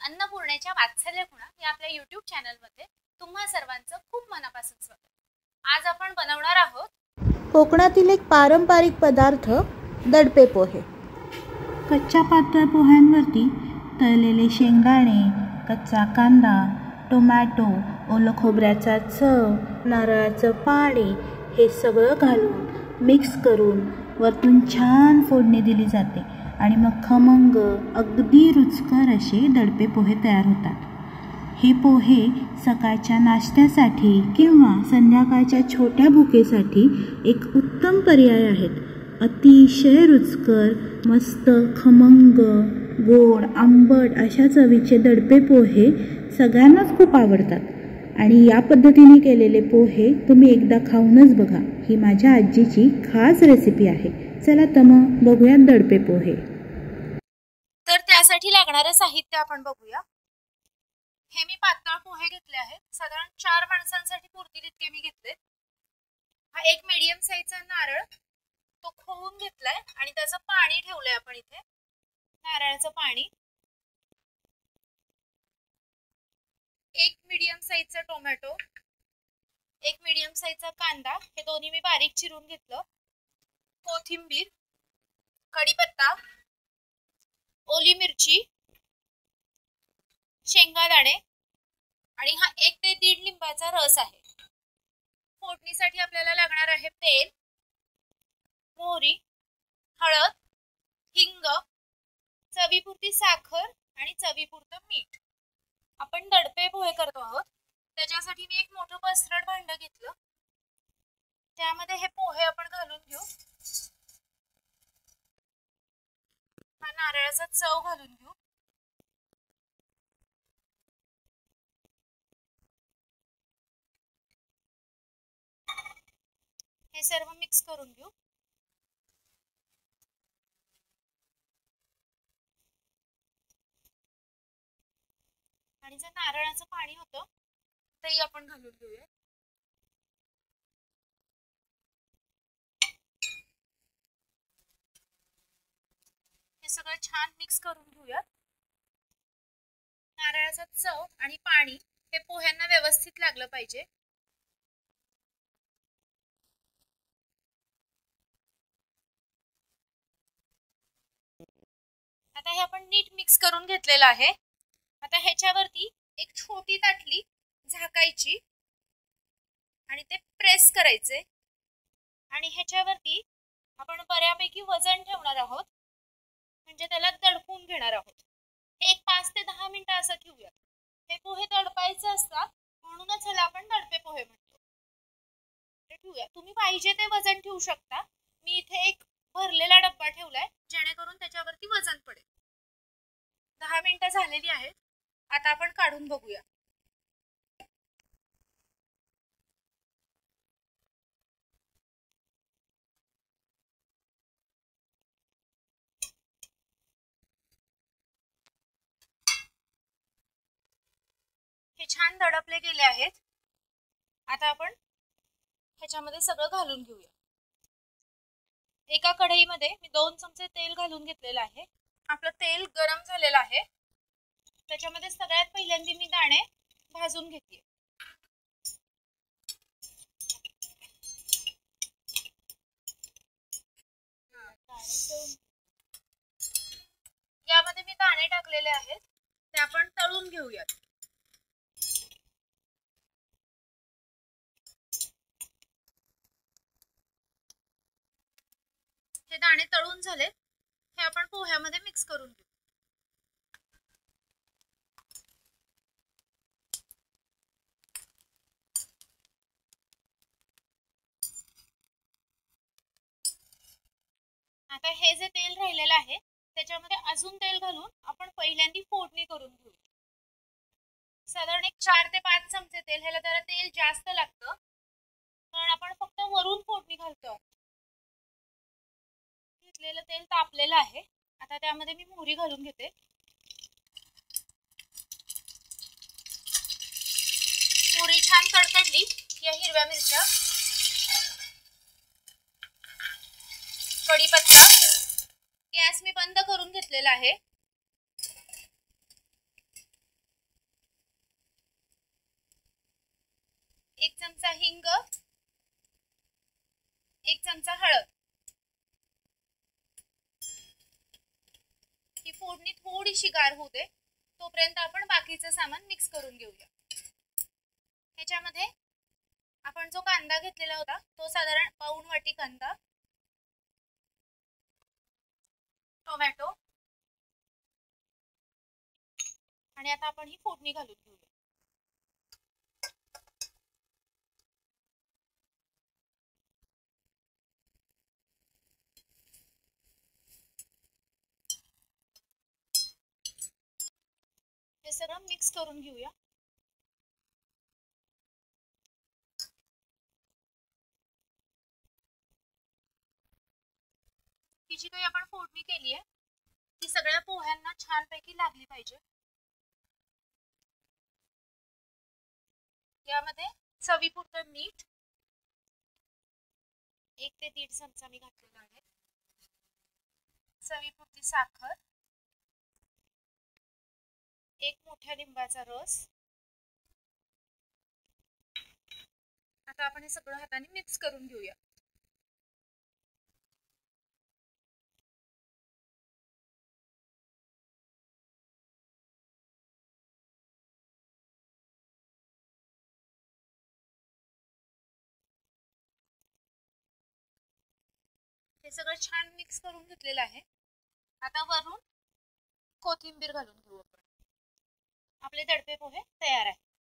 अन्नपूर्णेच्या वात्सल्य खुणा या आपल्या YouTube चॅनलमध्ये तुम्हा सर्वांचं खूप मनापासून स्वागत। आज आपण बनवणार आहोत कोकणातील एक पारंपरिक पदार्थ दडपे पोहे। कच्च्या पातळ पोह्यांवरती तळलेले शेंगदाणे, कच्चा कांदा, टोमॅटो, ओलं खोबऱ्याचा चव, नारळाचं पाणी हे सगळं घालून मिक्स करून वरतून छान फोडणी दिली जाते आणि मग खमंग अगदी रुचकर असे दडपे पोहे तयार होतात। हे पोहे सकाळच्या नाश्त्यासाठी किंवा संध्याकाळच्या छोट्या भुकेसाठी एक उत्तम पर्याय आहेत। अतिशय रुचकर, मस्त खमंग, गोड, आंबट अशा चवीचे दडपे पोहे सगळ्यांनाच खूप आवडतात आणि या पद्धतीने केलेले पोहे तुम्ही एकदा खाऊनच बघा। ही माझ्या आजीची खास रेसिपी आहे। चला तर मग बघूया दडपे पोहे। तर त्यासाठी लागणारे साहित्य आपण बघूया। हे मी पातळ पोहे घेतले आहेत, साधारण 4 माणसांसाठी पुरतील इतके मी घेतले। हा एक मीडियम साईजचा नारळ तो खोवून घेतलाय आणि त्याचं पाणी ठेवलंय आपण इथे, नारळाचं पाणी। एक मीडियम साईजचा टोमॅटो, एक मीडियम साईजचा कांदा, हे दोन्ही मी बारीक चिरून घेतलं। कोथिंबीर, कढीपत्ता, ओली मिरची, शेंगादाणे आणि हा 1 ते 1.5 लिंबाचा रस आहे। फोडणीसाठी आपल्याला लागणार आहे तेल, मोहरी, हळद, हिंग, चवीपुरती साखर आणि चवीपुरतं मीठ। आपण दडपे पोहे करतो आहोत, त्याच्यासाठी मी एक मोठं पसरट भांड घेतलं, त्यामध्ये हे पोहे आपण घालून घेऊ। हा नारळाचा चव घालून घेऊ। हे सर्व मिक्स करून घेऊ। आणि जे नारळाचं पाणी होतं तेही आपण घालून घेऊया। हे सगळं छान मिक्स करून घेऊया। नारळाचा चव आणि पाणी हे पोह्यांना व्यवस्थित लागलं पाहिजे। आता हे आपण नीट मिक्स करून घेतलेलं आहे। आता ह्याच्यावरती एक छोटी ताटली झाकायची आणि ते प्रेस करायचे आणि ह्याच्यावरती आपण बऱ्यापैकी वजन ठेवणार आहोत, म्हणजे त्याला दडपून घेणार आहोत। हे एक 5 ते 10 मिनिटं असं ठेवूया। हे पोहे दडपायचे असतात म्हणूनच ह्याला आपण दडपे पोहे म्हणतो। ते ठेवूया, तुम्ही पाहिजे ते वजन ठेवू शकता। मी इथे एक भरलेला डब्बा ठेवलाय जेणेकरून त्याच्यावरती वजन पडेल। 10 मिनिटं झालेली आहेत, आता आपण काढून बघूया। हे छान दडपले गेले आहेत। आता आपण ह्याच्यामध्ये सगळं घालून घेऊया। एका कढईमध्ये मी 2 चमचे तेल घालून घेतलेलं आहे। आपलं तेल गरम झालेलं आहे, त्याच्यामध्ये सगळ्यात पहिल्यांदा मी दाणे भाजून घेते। यामध्ये मी दाणे टाकलेले आहेत, ते आपण तळून घेऊयात। हे दाणे तळून झाले, हे आपण पोह्यामध्ये मिक्स करून घेऊ। आता हे जे तेल राहिलेलं आहे त्याच्यामध्ये अजून तेल घालून आपण पहिल्यांदा फोडणी करून घेऊ। साधारण एक 4 ते 5 चमचे तेल, ह्याला जरा तेल जास्त लागतं कारण आपण फक्त वरून फोडणी घालतो। घेतलेलं तेल तापलेलं आहे, आता त्यामध्ये मी मोहरी घालून घेते। मोहरी छान तडतडली की हिरव्या मिरच्या, कढीपत्ता, गॅस मी बंद करून घेतलेला आहे। 1 चमचा हिंग, 1 चमचा हळद. ही फोडणी थोडीशी गार होऊ दे, तोपर्यंत आपण बाकीचं सामान मिक्स करून घेऊया. ह्याच्यामध्ये आपण जो कांदा घेतलेला होता तो साधारण पाऊण वाटी कांदा, टोमॅटो, आणि आता आपण ही फोडणी घालून घेऊया. हे सगळं मिक्स करून घेऊया. ही जी काही आपण फोडणी केली आहे ती सगळ्या पोह्यांना छानपैकी लागली पाहिजे. यामध्ये चवीपुरतं मीठ 1 ते 1.5 चमचा मी घातलेला आहे. चवीपुरती साखर, 1 मोठ्या लिंबाचा रस. आता आपण हे सगळं हाताने मिक्स करून घेऊया. हे सगळं छान मिक्स करून घेतलेलं आहे. आता वरून कोथिंबीर घालून घेऊ आपण. आपले दडपे पोहे तयार आहे.